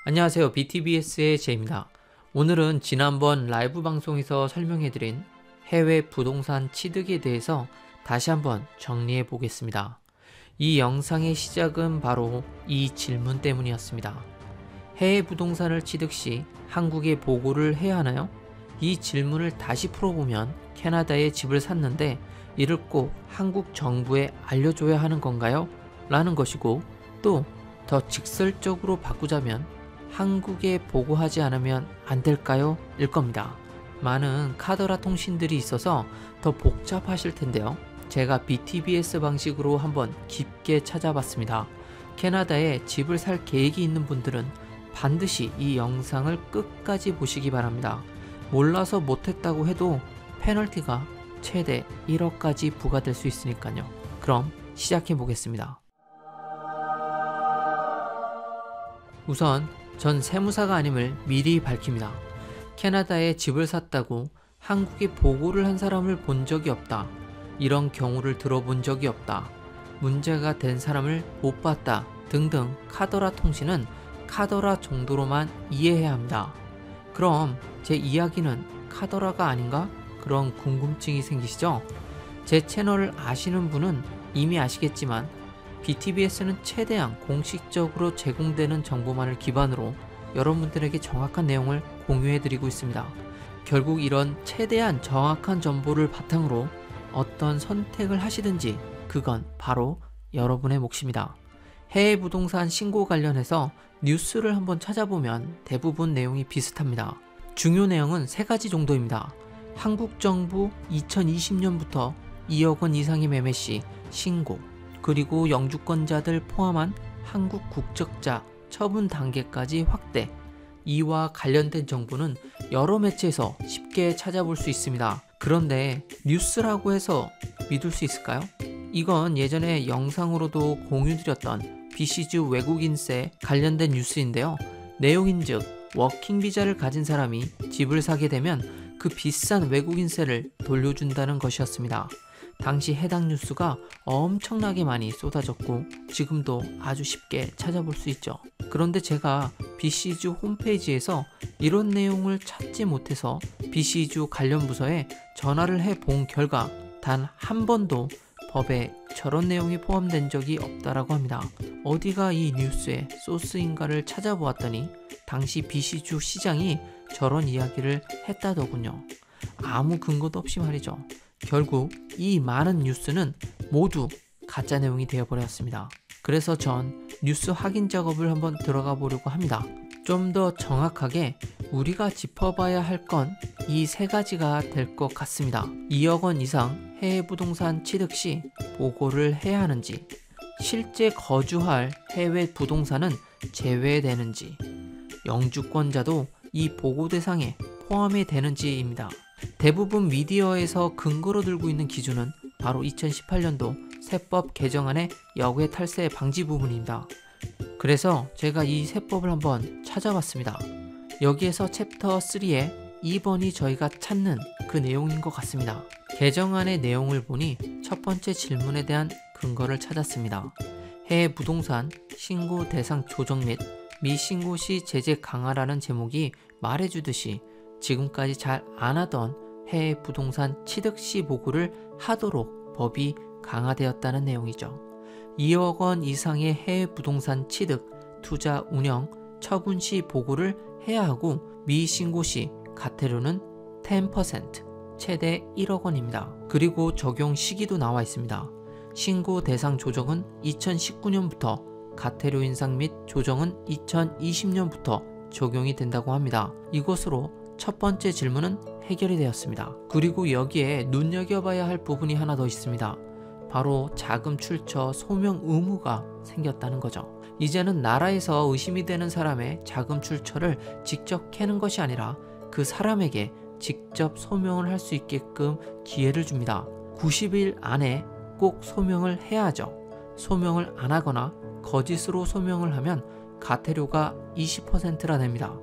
안녕하세요. BTBS의 제입니다. 오늘은 지난번 라이브 방송에서 설명해드린 해외 부동산 취득에 대해서 다시 한번 정리해 보겠습니다. 이 영상의 시작은 바로 이 질문 때문이었습니다. 해외 부동산을 취득 시 한국에 보고를 해야 하나요? 이 질문을 다시 풀어보면 캐나다에 집을 샀는데 이를 꼭 한국 정부에 알려줘야 하는 건가요? 라는 것이고, 또 더 직설적으로 바꾸자면 한국에 보고하지 않으면 안 될까요? 일 겁니다. 많은 카더라 통신들이 있어서 더 복잡하실 텐데요. 제가 BTBS 방식으로 한번 깊게 찾아봤습니다. 캐나다에 집을 살 계획이 있는 분들은 반드시 이 영상을 끝까지 보시기 바랍니다. 몰라서 못했다고 해도 페널티가 최대 1억까지 부과될 수 있으니까요. 그럼 시작해 보겠습니다. 우선 전 세무사가 아님을 미리 밝힙니다. 캐나다에 집을 샀다고 한국에 보고를 한 사람을 본 적이 없다. 이런 경우를 들어본 적이 없다. 문제가 된 사람을 못 봤다. 등등 카더라 통신은 카더라 정도로만 이해해야 합니다. 그럼 제 이야기는 카더라가 아닌가? 그런 궁금증이 생기시죠? 제 채널을 아시는 분은 이미 아시겠지만 BTBS는 최대한 공식적으로 제공되는 정보만을 기반으로 여러분들에게 정확한 내용을 공유해드리고 있습니다. 결국 이런 최대한 정확한 정보를 바탕으로 어떤 선택을 하시든지 그건 바로 여러분의 몫입니다. 해외 부동산 신고 관련해서 뉴스를 한번 찾아보면 대부분 내용이 비슷합니다. 중요 내용은 3가지 정도입니다. 한국 정부 2020년부터 2억 원 이상의 매매 시 신고, 그리고 영주권자들 포함한 한국 국적자 처분 단계까지 확대. 이와 관련된 정보는 여러 매체에서 쉽게 찾아볼 수 있습니다. 그런데 뉴스라고 해서 믿을 수 있을까요? 이건 예전에 영상으로도 공유드렸던 BC주 외국인세 관련된 뉴스인데요. 내용인즉 워킹 비자를 가진 사람이 집을 사게 되면 그 비싼 외국인세를 돌려준다는 것이었습니다. 당시 해당 뉴스가 엄청나게 많이 쏟아졌고 지금도 아주 쉽게 찾아볼 수 있죠. 그런데 제가 BC주 홈페이지에서 이런 내용을 찾지 못해서 BC주 관련 부서에 전화를 해본 결과 단 한 번도 법에 저런 내용이 포함된 적이 없다라고 합니다. 어디가 이 뉴스의 소스인가를 찾아보았더니 당시 BC주 시장이 저런 이야기를 했다더군요. 아무 근거도 없이 말이죠. 결국 이 많은 뉴스는 모두 가짜 내용이 되어버렸습니다. 그래서 전 뉴스 확인 작업을 한번 들어가 보려고 합니다. 좀 더 정확하게 우리가 짚어봐야 할 건 이 3가지가 될 것 같습니다. 2억 원 이상 해외 부동산 취득 시 보고를 해야 하는지, 실제 거주할 해외 부동산은 제외되는지, 영주권자도 이 보고 대상에 포함이 되는지입니다. 대부분 미디어에서 근거로 들고 있는 기준은 바로 2018년도 세법 개정안의 역외 탈세 방지 부분입니다. 그래서 제가 이 세법을 한번 찾아봤습니다. 여기에서 챕터 3의 2번이 저희가 찾는 그 내용인 것 같습니다. 개정안의 내용을 보니 첫 번째 질문에 대한 근거를 찾았습니다. 해외 부동산 신고 대상 조정 및 미신고 시 제재 강화라는 제목이 말해주듯이 지금까지 잘 안 하던 해외 부동산 취득 시 보고를 하도록 법이 강화되었다는 내용이죠. 2억 원 이상의 해외 부동산 취득, 투자, 운영, 처분 시 보고를 해야 하고 미신고 시 과태료는 10% 최대 1억 원입니다. 그리고 적용 시기도 나와 있습니다. 신고 대상 조정은 2019년부터, 과태료 인상 및 조정은 2020년부터 적용이 된다고 합니다. 이것으로 첫 번째 질문은 해결이 되었습니다. 그리고 여기에 눈여겨봐야 할 부분이 하나 더 있습니다. 바로 자금 출처 소명 의무가 생겼다는 거죠. 이제는 나라에서 의심이 되는 사람의 자금 출처를 직접 캐는 것이 아니라 그 사람에게 직접 소명을 할 수 있게끔 기회를 줍니다. 90일 안에 꼭 소명을 해야 하죠. 소명을 안 하거나 거짓으로 소명을 하면 과태료가 20%나 됩니다.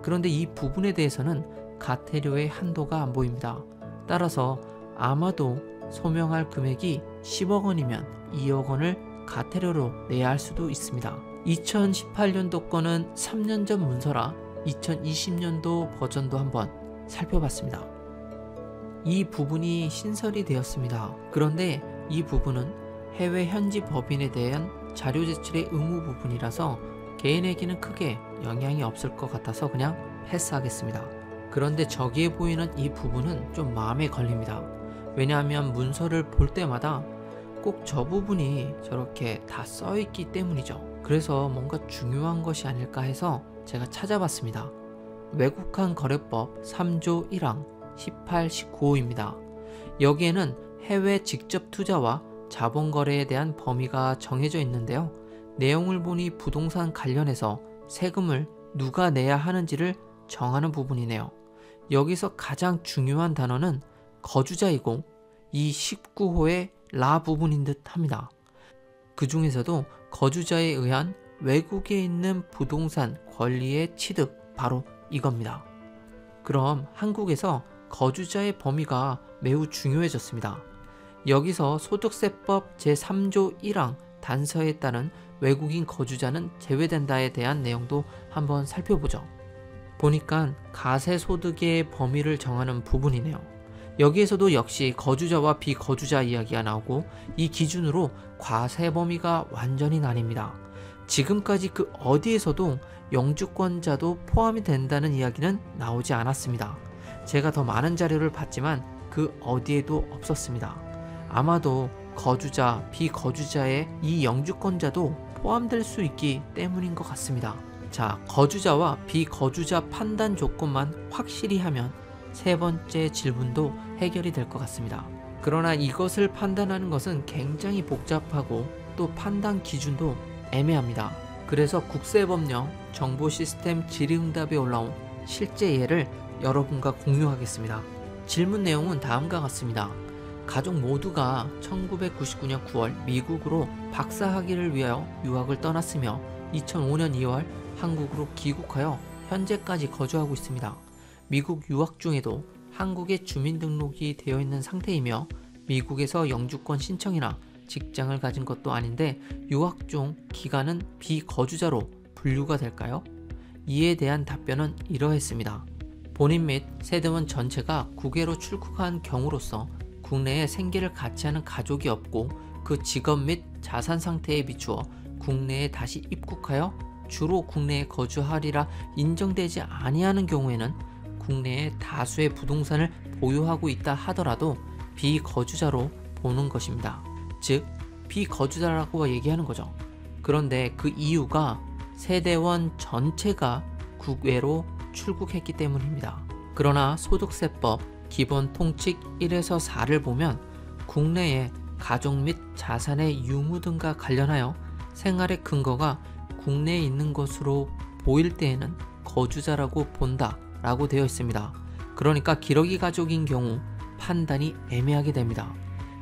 그런데 이 부분에 대해서는 과태료의 한도가 안 보입니다. 따라서 아마도 소명할 금액이 10억 원이면 2억 원을 과태료로 내야 할 수도 있습니다. 2018년도 거는 3년 전 문서라 2020년도 버전도 한번 살펴봤습니다. 이 부분이 신설이 되었습니다. 그런데 이 부분은 해외 현지 법인에 대한 자료 제출의 의무 부분이라서 개인에게는 크게 영향이 없을 것 같아서 그냥 패스하겠습니다. 그런데 저기에 보이는 이 부분은 좀 마음에 걸립니다. 왜냐하면 문서를 볼 때마다 꼭 저 부분이 저렇게 다 써있기 때문이죠. 그래서 뭔가 중요한 것이 아닐까 해서 제가 찾아봤습니다. 외국환 거래법 3조 1항 18, 19호입니다. 여기에는 해외 직접 투자와 자본 거래에 대한 범위가 정해져 있는데요. 내용을 보니 부동산 관련해서 세금을 누가 내야 하는지를 정하는 부분이네요. 여기서 가장 중요한 단어는 거주자이고 이 19호의 라 부분인 듯 합니다. 그 중에서도 거주자에 의한 외국에 있는 부동산 권리의 취득, 바로 이겁니다. 그럼 한국에서 거주자의 범위가 매우 중요해졌습니다. 여기서 소득세법 제3조 1항 단서에 따른 외국인 거주자는 제외된다에 대한 내용도 한번 살펴보죠. 보니까 가세소득의 범위를 정하는 부분이네요. 여기에서도 역시 거주자와 비거주자 이야기가 나오고 이 기준으로 과세 범위가 완전히 나뉩니다. 지금까지 그 어디에서도 영주권자도 포함이 된다는 이야기는 나오지 않았습니다. 제가 더 많은 자료를 봤지만 그 어디에도 없었습니다. 아마도 거주자, 비거주자의 이 영주권자도 포함될 수 있기 때문인 것 같습니다. 자, 거주자와 비거주자 판단 조건만 확실히 하면 세 번째 질문도 해결이 될 것 같습니다. 그러나 이것을 판단하는 것은 굉장히 복잡하고 또 판단 기준도 애매합니다. 그래서 국세법령 정보시스템 질의응답에 올라온 실제 예를 여러분과 공유하겠습니다. 질문 내용은 다음과 같습니다. 가족 모두가 1999년 9월 미국으로 박사학위를 위하여 유학을 떠났으며 2005년 2월 한국으로 귀국하여 현재까지 거주하고 있습니다. 미국 유학 중에도 한국에 주민등록이 되어 있는 상태이며 미국에서 영주권 신청이나 직장을 가진 것도 아닌데 유학 중 기간은 비거주자로 분류가 될까요? 이에 대한 답변은 이러했습니다. 본인 및 세대원 전체가 국외로 출국한 경우로서 국내에 생계를 같이 하는 가족이 없고 그 직업 및 자산 상태에 비추어 국내에 다시 입국하여 주로 국내에 거주하리라 인정되지 아니하는 경우에는 국내에 다수의 부동산을 보유하고 있다 하더라도 비거주자로 보는 것입니다. 즉 비거주자라고 얘기하는 거죠. 그런데 그 이유가 세대원 전체가 국외로 출국했기 때문입니다. 그러나 소득세법 기본 통칙 1에서 4를 보면 국내에 가족 및 자산의 유무 등과 관련하여 생활의 근거가 국내에 있는 것으로 보일 때에는 거주자라고 본다 라고 되어 있습니다. 그러니까 기러기 가족인 경우 판단이 애매하게 됩니다.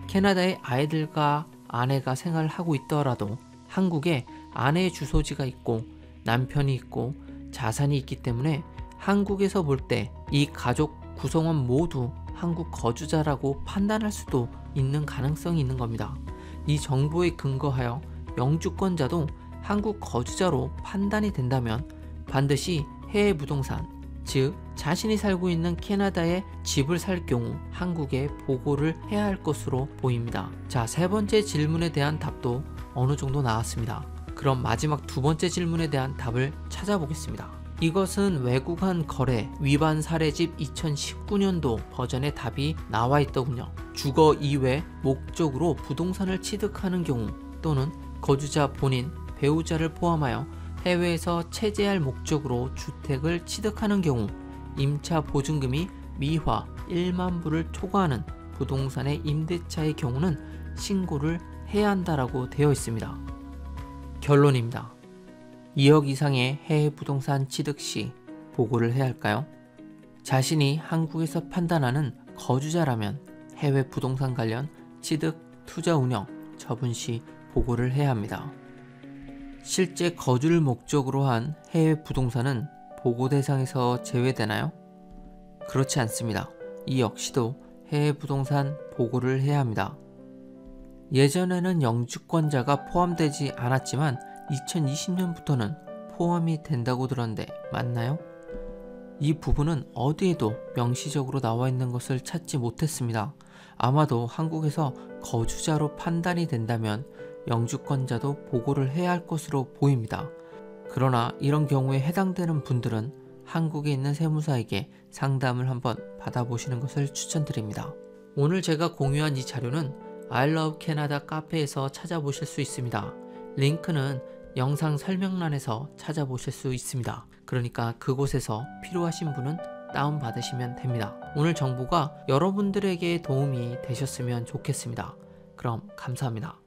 캐나다에 아이들과 아내가 생활을 하고 있더라도 한국에 아내의 주소지가 있고 남편이 있고 자산이 있기 때문에 한국에서 볼 때 이 가족 구성원 모두 한국 거주자라고 판단할 수도 있는 가능성이 있는 겁니다. 이 정보에 근거하여 영주권자도 한국 거주자로 판단이 된다면 반드시 해외 부동산, 즉 자신이 살고 있는 캐나다에 집을 살 경우 한국에 보고를 해야 할 것으로 보입니다. 자, 세 번째 질문에 대한 답도 어느 정도 나왔습니다. 그럼 마지막 두 번째 질문에 대한 답을 찾아보겠습니다. 이것은 외국환 거래 위반 사례집 2019년도 버전의 답이 나와 있더군요. 주거 이외 목적으로 부동산을 취득하는 경우 또는 거주자 본인, 배우자를 포함하여 해외에서 체재할 목적으로 주택을 취득하는 경우 임차 보증금이 미화 1만 불을 초과하는 부동산의 임대차의 경우는 신고를 해야 한다라고 되어 있습니다. 결론입니다. 2억 이상의 해외 부동산 취득 시 보고를 해야 할까요? 자신이 한국에서 판단하는 거주자라면 해외 부동산 관련 취득, 투자 운영, 처분 시 보고를 해야 합니다. 실제 거주를 목적으로 한 해외 부동산은 보고 대상에서 제외되나요? 그렇지 않습니다. 이 역시도 해외 부동산 보고를 해야 합니다. 예전에는 영주권자가 포함되지 않았지만 2020년부터는 포함이 된다고 들었는데 맞나요? 이 부분은 어디에도 명시적으로 나와 있는 것을 찾지 못했습니다. 아마도 한국에서 거주자로 판단이 된다면 영주권자도 보고를 해야 할 것으로 보입니다. 그러나 이런 경우에 해당되는 분들은 한국에 있는 세무사에게 상담을 한번 받아보시는 것을 추천드립니다. 오늘 제가 공유한 이 자료는 I Love Canada 카페에서 찾아보실 수 있습니다. 링크는 영상 설명란에서 찾아보실 수 있습니다. 그러니까 그곳에서 필요하신 분은 다운받으시면 됩니다. 오늘 정보가 여러분들에게 도움이 되셨으면 좋겠습니다. 그럼 감사합니다.